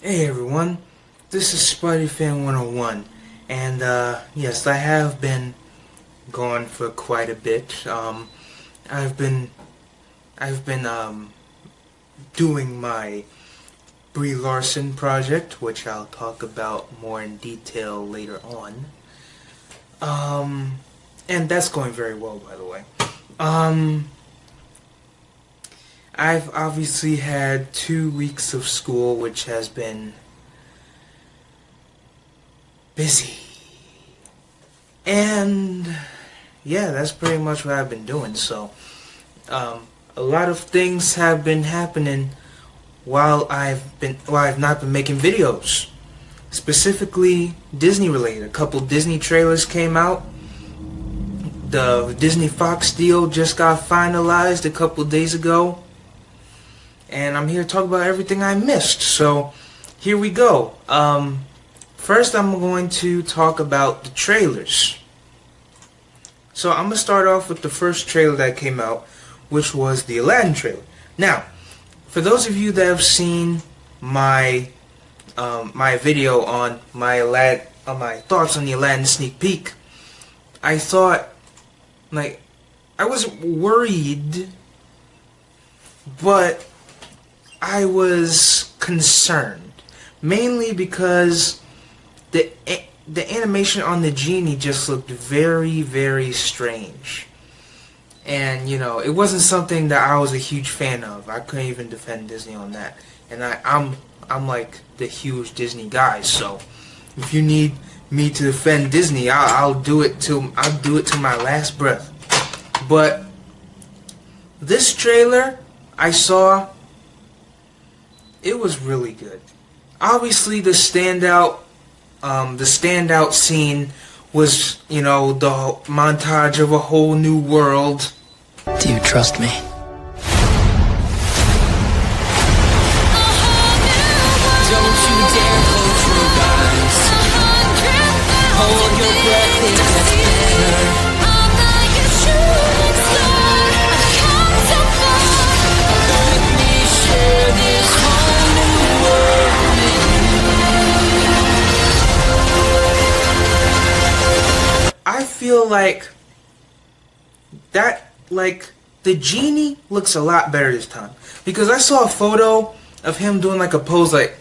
Hey everyone, this is Spidey 101, and yes, I have been gone for quite a bit. I've been doing my Brie Larson project, which I'll talk about more in detail later on. And that's going very well, by the way. Um, I've obviously had 2 weeks of school, which has been busy. And yeah, that's pretty much what I've been doing. So, a lot of things have been happening while I've not been making videos. Specifically Disney related. A couple Disney trailers came out. The Disney Fox deal just got finalized a couple days ago. And I'm here to talk about everything I missed. So, here we go. First I'm going to talk about the trailers. So I'm going to start off with the first trailer that came out, which was the Aladdin trailer. Now, for those of you that have seen my video on my thoughts on the Aladdin sneak peek, I thought, like, I was worried, but I was concerned, mainly because the animation on the genie just looked very, very strange. And, it wasn't something that I was a huge fan of. I couldn't even defend Disney on that. And I'm like the huge Disney guy, so if you need me to defend Disney, I'll do it till my last breath. But this trailer I saw, it was really good. Obviously the standout scene was, the montage of a whole new world. Do you trust me? Don't you dare close your eyes. Hold your breath, it gets better. I'm like a shooting star. I've come so far. Let me share this whole new world with you. I feel like the genie looks a lot better this time, because I saw a photo of him doing like a pose like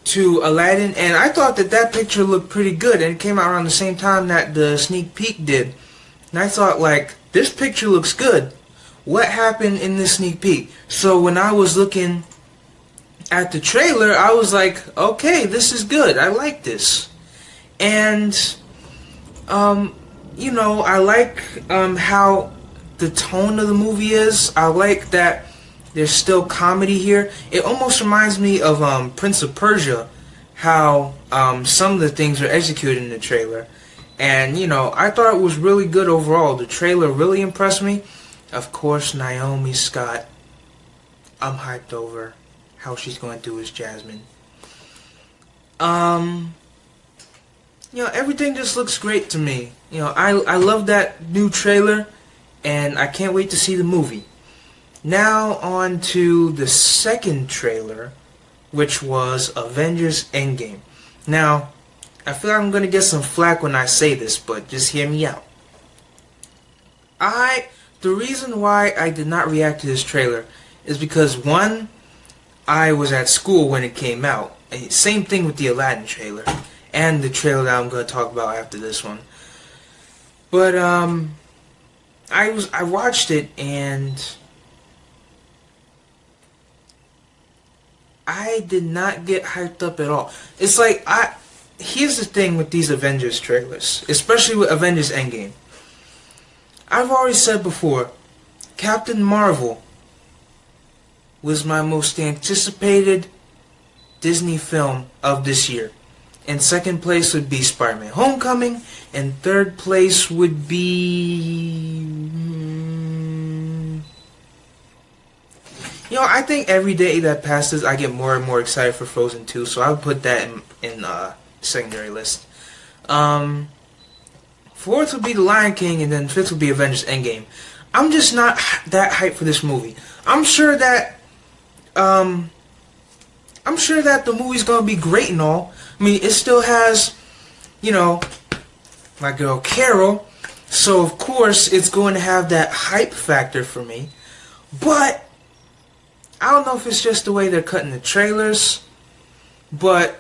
to Aladdin, and I thought that picture looked pretty good, and it came out around the same time that the sneak peek did, and I thought, like, this picture looks good. What happened in this sneak peek? So when I was looking at the trailer, I was like, okay, this is good. I like this. And I like how the tone of the movie is. I like that there's still comedy here. It almost reminds me of Prince of Persia, how some of the things are executed in the trailer. And, I thought it was really good overall. The trailer really impressed me. Of course, Naomi Scott. I'm hyped over how she's going to do as Jasmine. Everything just looks great to me. I love that new trailer, and I can't wait to see the movie. Now on to the second trailer, which was Avengers Endgame. Now, I feel like I'm going to get some flack when I say this, but just hear me out. The reason why I did not react to this trailer is because, one, I was at school when it came out. Same thing with the Aladdin trailer, and the trailer that I'm going to talk about after this one. But, I watched it, and I did not get hyped up at all. It's like, here's the thing with these Avengers trailers, especially with Avengers Endgame. I've already said before, Captain Marvel was my most anticipated Disney film of this year. And second place would be Spider-Man Homecoming, and third place would be... I think every day that passes, I get more and more excited for Frozen 2, so I would put that in secondary list. Fourth would be The Lion King, and then fifth would be Avengers Endgame. I'm just not that hyped for this movie. I'm sure that I'm sure that the movie's gonna be great and all. I mean, it still has, you know, my girl Carol, so of course it's going to have that hype factor for me. But I don't know if it's just the way they're cutting the trailers, but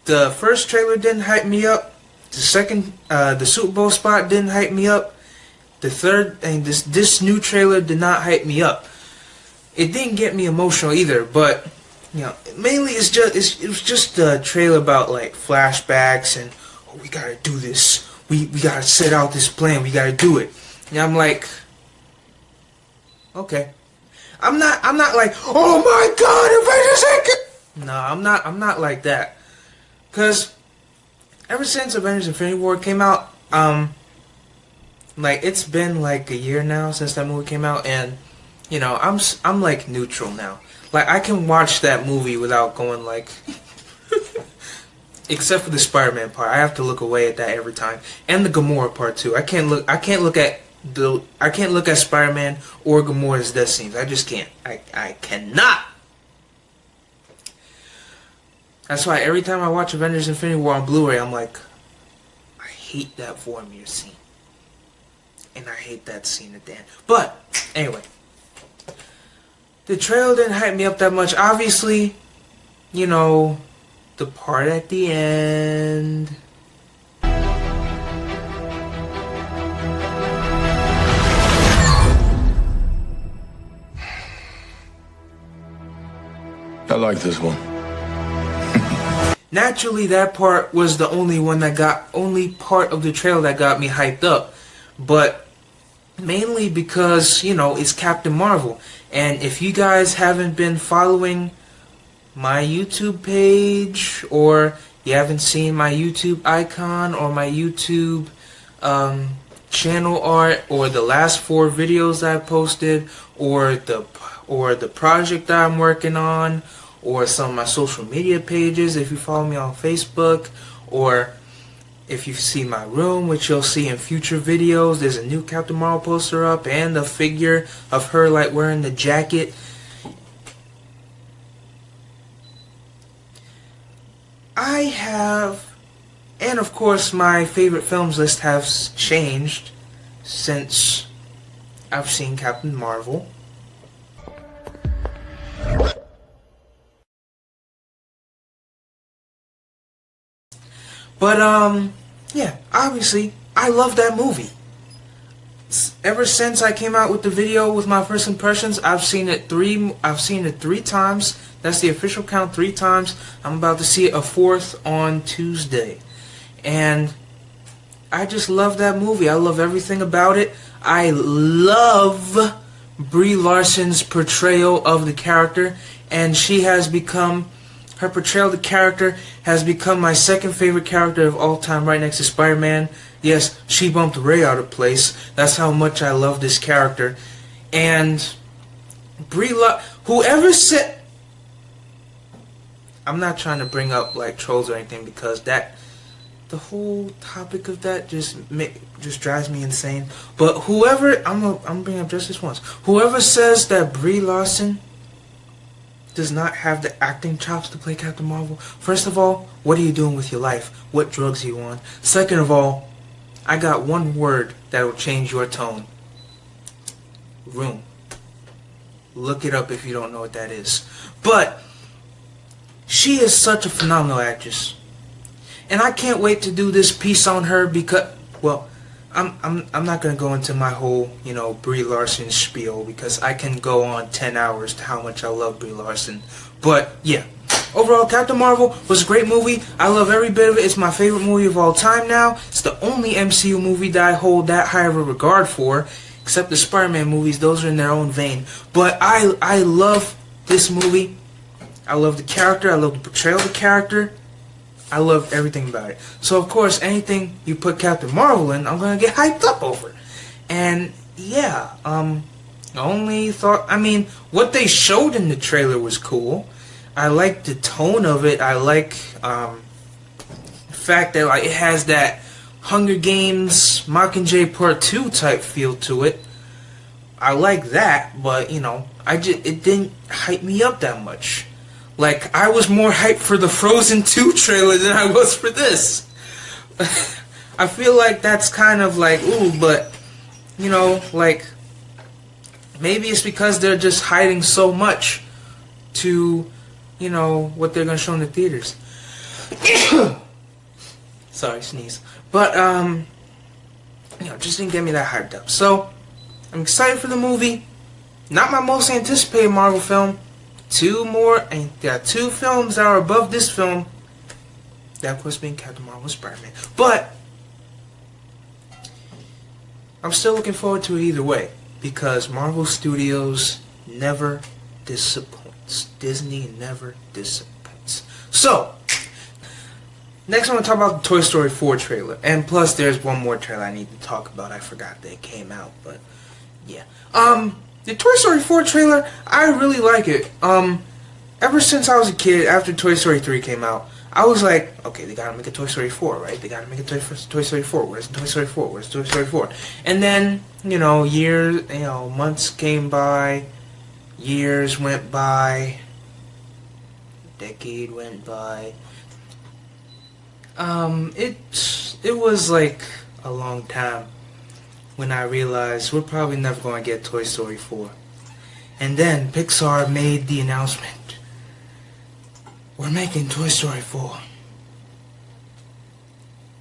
the first trailer didn't hype me up. The second, the Super Bowl spot didn't hype me up. The third, and this new trailer did not hype me up. It didn't get me emotional either, but you know, mainly it was just a trailer about like flashbacks and, oh, we gotta do this. We gotta set out this plan. We gotta do it. And I'm like, okay. I'm not like, oh my God, Avengers! No, I'm not like that. Cause ever since Avengers Infinity War came out, like it's been like a year now since that movie came out, and you know, I'm like neutral now. Like I can watch that movie without going like except for the Spider-Man part. I have to look away at that every time. And the Gamora part too. I can't look at Spider-Man or Gamora's death scenes. I just can't. I cannot. That's why every time I watch Avengers Infinity War on Blu-ray, I'm like, I hate that Vormir scene. And I hate that scene at the end. But, anyway. The trailer didn't hype me up that much. Obviously, you know, the part at the end. I like this one. Naturally, that part was the only part of the trailer that got me hyped up. But mainly because, you know, it's Captain Marvel. And if you guys haven't been following my YouTube page, or you haven't seen my YouTube icon or my YouTube channel art, or the last 4 videos I posted, or the project that I'm working on, or some of my social media pages, if you follow me on Facebook, or if you see my room, which you'll see in future videos, there's a new Captain Marvel poster up, and a figure of her like wearing the jacket. I have, and of course my favorite films list has changed since I've seen Captain Marvel. But, yeah, obviously, I love that movie. Ever since I came out with the video with my first impressions, I've seen it 3 times. That's the official count, 3 times. I'm about to see it a 4th on Tuesday. And I just love that movie. I love everything about it. I love Brie Larson's portrayal of the character, and she has become... Her portrayal of the character has become my second favorite character of all time, right next to Spider-Man. Yes, she bumped Ray out of place. That's how much I love this character. And whoever said... I'm not trying to bring up like trolls or anything, because the whole topic of that just drives me insane. But whoever... I'm bringing up just this once. Whoever says that Brie Larson does not have the acting chops to play Captain Marvel, first of all, what are you doing with your life? What drugs are you on? Second of all, I got one word that will change your tone. Room. Look it up if you don't know what that is. But she is such a phenomenal actress, and I can't wait to do this piece on her, because, well, I'm not gonna go into my whole, you know, Brie Larson spiel, because I can go on 10 hours to how much I love Brie Larson. But yeah, overall, Captain Marvel was a great movie. I love every bit of it. It's my favorite movie of all time now. It's the only MCU movie that I hold that high of a regard for, except the Spider-Man movies. Those are in their own vein. But I love this movie. I love the character. I love the portrayal of the character. I love everything about it. So, of course, anything you put Captain Marvel in, I'm going to get hyped up over. And, yeah, what they showed in the trailer was cool. I like the tone of it. I like the fact that like it has that Hunger Games Mockingjay Part 2 type feel to it. I like that, but, you know, it didn't hype me up that much. Like, I was more hyped for the Frozen 2 trailer than I was for this. I feel like that's kind of like, ooh, but, you know, like, maybe it's because they're just hiding so much to, you know, what they're going to show in the theaters. Sorry, sneeze. But, you know, just didn't get me that hyped up. So, I'm excited for the movie. Not my most anticipated Marvel film. Two films that are above this film. That, of course, being Captain Marvel and Spider-Man. But, I'm still looking forward to it either way. Because Marvel Studios never disappoints. Disney never disappoints. So, next I'm going to talk about the Toy Story 4 trailer. And plus, there's one more trailer I need to talk about. I forgot that it came out, but yeah. The Toy Story 4 trailer, I really like it. Ever since I was a kid, after Toy Story 3 came out, I was like, okay, they gotta make a Toy Story 4, right? They gotta make a Toy Story 4. Where's Toy Story 4? Where's Toy Story 4? And then, you know, months came by, years went by, decade went by. It was like a long time when I realized we're probably never going to get Toy Story 4. And then Pixar made the announcement. We're making Toy Story 4.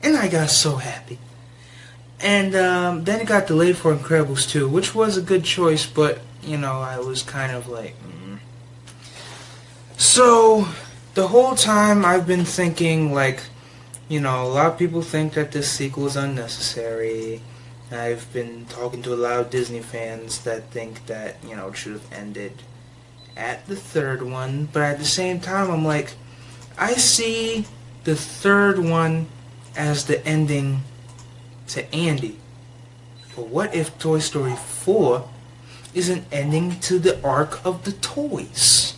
And I got so happy. And then it got delayed for Incredibles 2, which was a good choice, but, you know, I was kind of like, So, the whole time I've been thinking, like, you know, a lot of people think that this sequel is unnecessary. I've been talking to a lot of Disney fans that think that, you know, it should have ended at the third one. But at the same time, I'm like, I see the third one as the ending to Andy. But what if Toy Story 4 is an ending to the arc of the toys?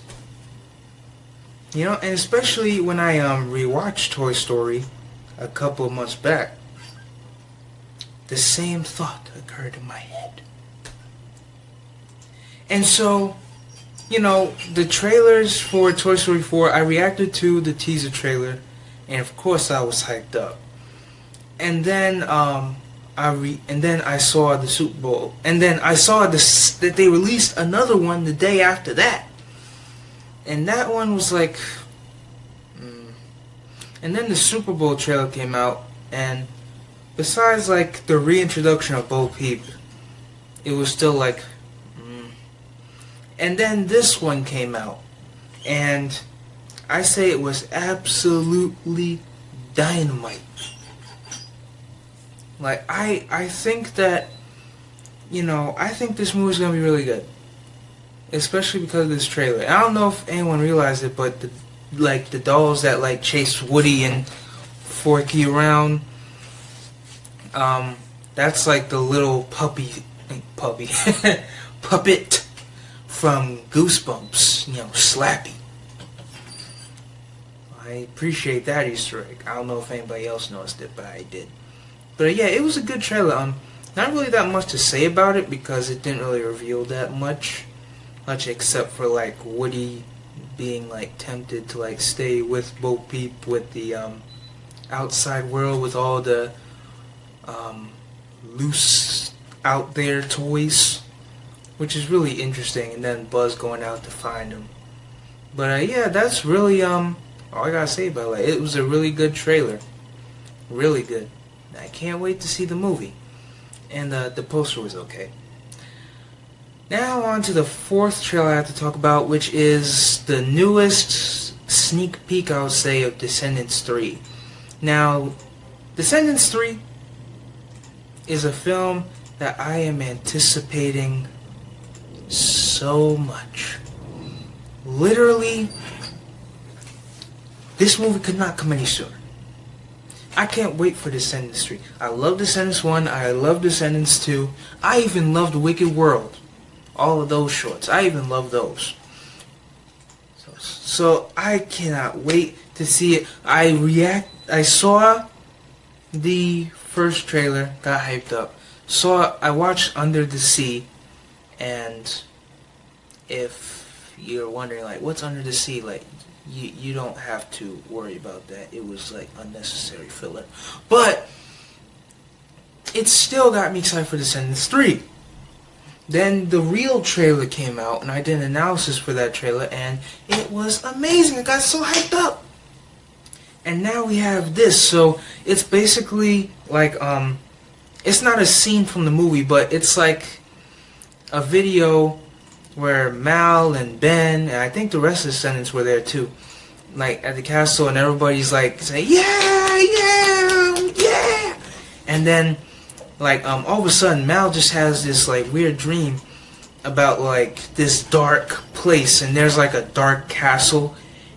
You know, and especially when I rewatched Toy Story a couple of months back, the same thought occurred in my head. And so, you know, the trailers for Toy Story 4, I reacted to the teaser trailer, and of course I was hyped up. And then I saw the Super Bowl, and then I saw that they released another one the day after that. And that one was like, And then the Super Bowl trailer came out, and besides like the reintroduction of Bo Peep, it was still like, And then this one came out, and I say it was absolutely dynamite. Like, I think that, you know, I think this movie's gonna be really good. Especially because of this trailer. I don't know if anyone realized it, but the dolls that like chase Woody and Forky around, that's like the little puppet from Goosebumps, you know, Slappy. I appreciate that Easter egg. I don't know if anybody else noticed it, but I did. But yeah, it was a good trailer. Not really that much to say about it because it didn't really reveal that much except for like Woody being like tempted to like stay with Bo Peep with the outside world with all the loose out there toys, which is really interesting, and then Buzz going out to find him. But yeah, that's really all I gotta say about it. It was a really good trailer, really good. I can't wait to see the movie, and the poster was okay. Now on to the fourth trailer I have to talk about, which is the newest sneak peek, I would say, of Descendants 3. Now, Descendants 3 is a film that I am anticipating so much. Literally, this movie could not come any sooner. I can't wait for Descendants 3. I love Descendants 1, I love Descendants 2, I even loved Wicked World. All of those shorts. I even love those. So I cannot wait to see it. I saw the first trailer, got hyped up. I watched Under the Sea, and if you're wondering like what's Under the Sea, like you don't have to worry about that. It was like unnecessary filler. But it still got me excited for Descendants 3. Then the real trailer came out, and I did an analysis for that trailer, and it was amazing. I got so hyped up. And now we have this, so it's basically like, it's not a scene from the movie, but it's like a video where Mal and Ben, and I think the rest of the Descendants were there too, like at the castle, and everybody's like saying, yeah, yeah, yeah. And then, like, all of a sudden, Mal just has this, like, weird dream about, like, this dark place, and there's, like, a dark castle,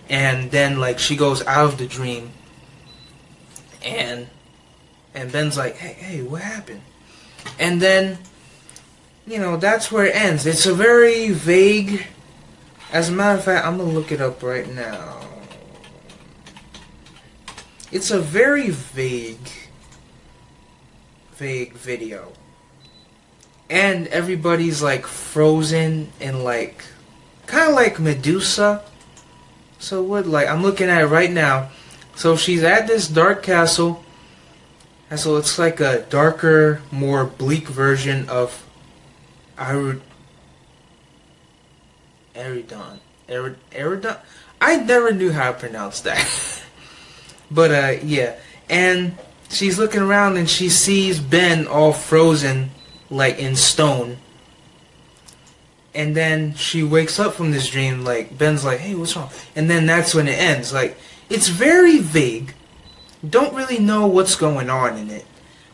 and then, like, she goes out of the dream, and Ben's like, hey, what happened? And then, you know, that's where it ends. It's a very vague, as a matter of fact, I'm gonna look it up right now. It's a very vague video, and everybody's like frozen and like kind of like Medusa. So what, like, I'm looking at it right now. So she's at this dark castle, and so it's like a darker, more bleak version of Eridon. I never knew how to pronounce that. But yeah, and she's looking around and she sees Ben all frozen, like in stone. And then she wakes up from this dream, like, Ben's like, hey, what's wrong? And then that's when it ends. Like, it's very vague. Don't really know what's going on in it.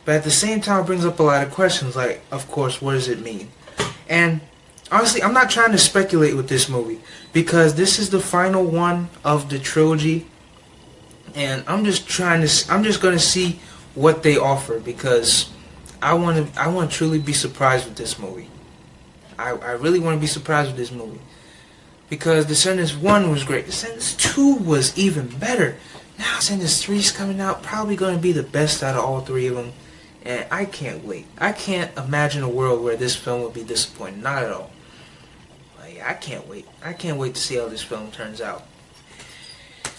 But at the same time, it brings up a lot of questions, like, of course, what does it mean? And honestly, I'm not trying to speculate with this movie, because this is the final one of the trilogy. And I'm just going to see what they offer, because I want to truly be surprised with this movie. I really want to be surprised with this movie, because Descendants 1 was great. Descendants 2 was even better. Now Descendants 3 is coming out, probably going to be the best out of all three of them, and I can't wait. I can't imagine a world where this film would be disappointing. Not at all. Like, I can't wait. I can't wait to see how this film turns out.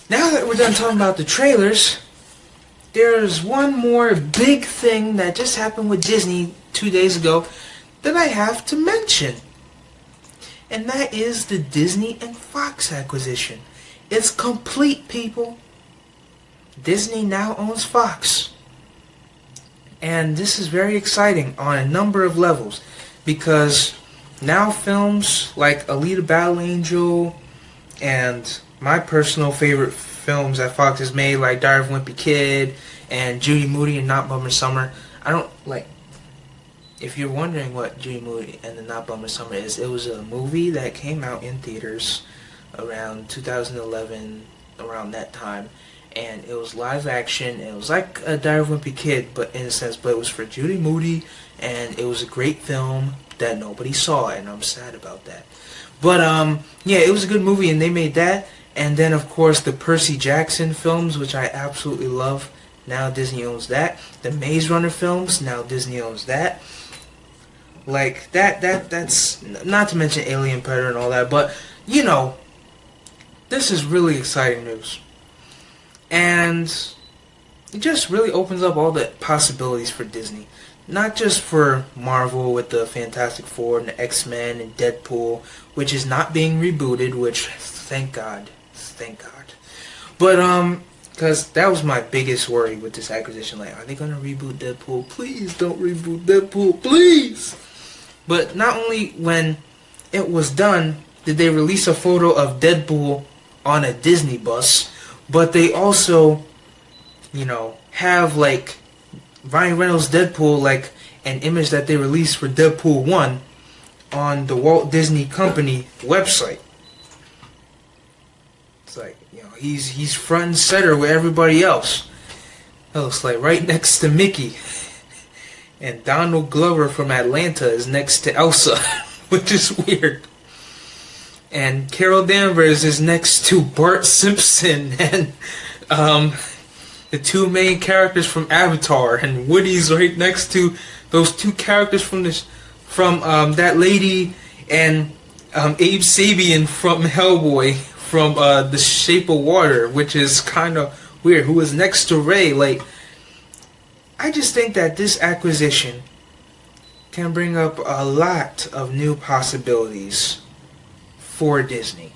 Now that we're done talking about the trailers, there's one more big thing that just happened with Disney 2 days ago that I have to mention. And that is the Disney and Fox acquisition. It's complete, people. Disney now owns Fox. And this is very exciting on a number of levels, because now films like Alita Battle Angel and my personal favorite films that Fox has made, like Diary of a Wimpy Kid and Judy Moody and Not Bummer Summer. I don't like. If you're wondering what Judy Moody and the Not Bummer Summer is, it was a movie that came out in theaters around 2011, around that time, and it was live action. It was like a Diary of a Wimpy Kid, but in a sense, but it was for Judy Moody, and it was a great film that nobody saw, and I'm sad about that. But yeah, it was a good movie, and they made that. And then, of course, the Percy Jackson films, which I absolutely love. Now Disney owns that. The Maze Runner films, now Disney owns that. Like, that's not to mention Alien Predator and all that, but, you know, this is really exciting news. And it just really opens up all the possibilities for Disney. Not just for Marvel with the Fantastic Four and the X-Men and Deadpool, which is not being rebooted, which, thank God. Thank God. But, because that was my biggest worry with this acquisition. Like, are they going to reboot Deadpool? Please don't reboot Deadpool, please! But not only when it was done did they release a photo of Deadpool on a Disney bus, but they also, you know, have, like, Ryan Reynolds' Deadpool, like, an image that they released for Deadpool 1 on the Walt Disney Company website. It's like, you know, he's front and center with everybody else. It looks like right next to Mickey. And Donald Glover from Atlanta is next to Elsa, which is weird. And Carol Danvers is next to Bart Simpson and the two main characters from Avatar, and Woody's right next to those two characters from that lady and Abe Sapien from Hellboy from The Shape of Water, which is kind of weird, who was next to Rey. Like, I just think that this acquisition can bring up a lot of new possibilities for Disney,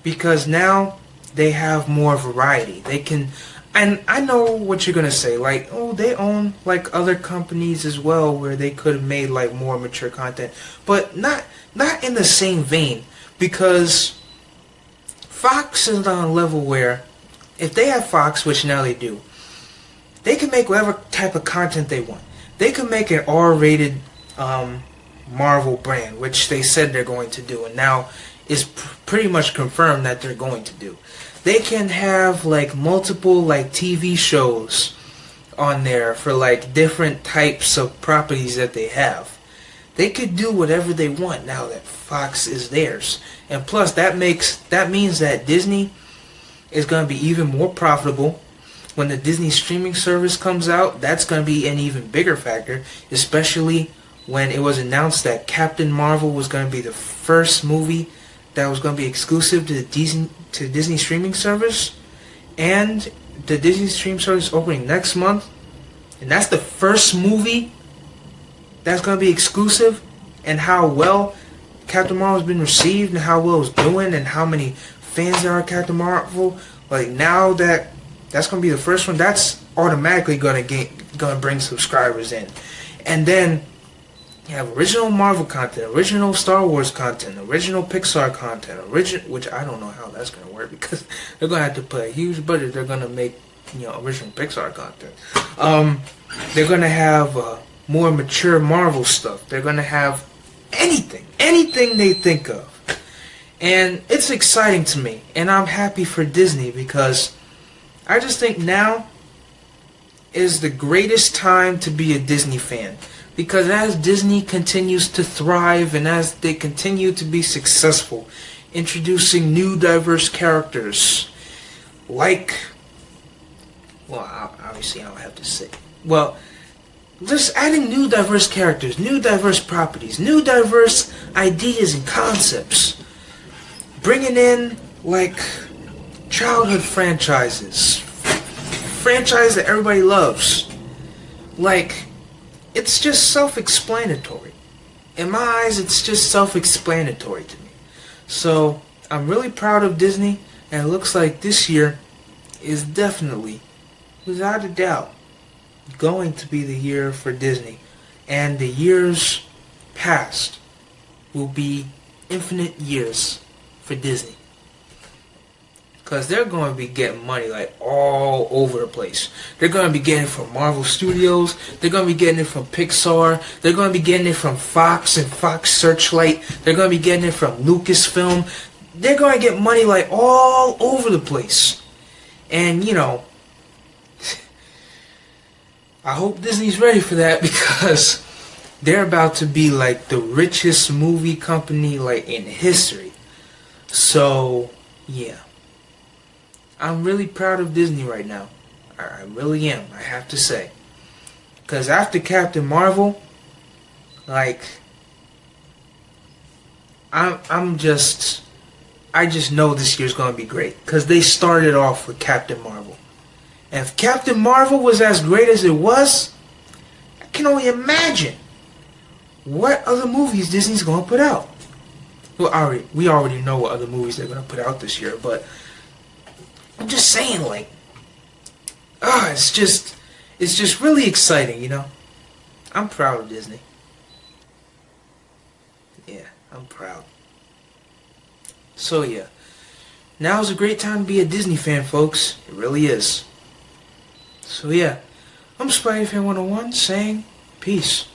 because now they have more variety. They can, and I know what you're gonna say, like, oh, they own like other companies as well where they could have made like more mature content, but not in the same vein, because Fox is on a level where if they have Fox, which now they do, they can make whatever type of content they want. They can make an R-rated Marvel brand, which they said they're going to do, and now is pretty much confirmed that they're going to do. They can have like multiple like TV shows on there for like different types of properties that they have. They could do whatever they want now that Fox is theirs. And plus that means that Disney is going to be even more profitable. When the Disney streaming service comes out, that's going to be an even bigger factor, especially when it was announced that Captain Marvel was going to be the first movie that was going to be exclusive to the Disney streaming service, and the Disney streaming service opening next month, and that's the first movie that's going to be exclusive, and how well Captain Marvel has been received, and how well it's doing, and how many fans there are of Captain Marvel. Like, now that that's going to be the first one, that's automatically going to bring subscribers in. And then you have original Marvel content, original Star Wars content, original Pixar content, which I don't know how that's going to work, because they're going to have to put a huge budget. They're going to make, original Pixar content. They're going to have more mature Marvel stuff. They're going to have anything they think of. And it's exciting to me, and I'm happy for Disney, because I just think now is the greatest time to be a Disney fan. Because as Disney continues to thrive, and as they continue to be successful, introducing new diverse characters, like, well, obviously I don't have to say, well, just adding new diverse characters, new diverse properties, new diverse ideas and concepts, bringing in, like, childhood franchises that everybody loves, like, it's just self-explanatory. In my eyes, it's just self-explanatory to me. So, I'm really proud of Disney, and it looks like this year is definitely, without a doubt, going to be the year for Disney. And the years past will be infinite years for Disney. Because they're going to be getting money like all over the place. They're going to be getting it from Marvel Studios. They're going to be getting it from Pixar. They're going to be getting it from Fox and Fox Searchlight. They're going to be getting it from Lucasfilm. They're going to get money like all over the place. And, I hope Disney's ready for that, because they're about to be like the richest movie company like in history. So, yeah. I'm really proud of Disney right now. I really am, I have to say. Because after Captain Marvel, like, I just know this year's going to be great. Because they started off with Captain Marvel. And if Captain Marvel was as great as it was, I can only imagine what other movies Disney's going to put out. Well, we already know what other movies they're going to put out this year, but I'm just saying, like, it's just really exciting, I'm proud of Disney. Yeah, I'm proud. So yeah, now's a great time to be a Disney fan, folks. It really is. So yeah, I'm Spidey Fan 101 saying peace.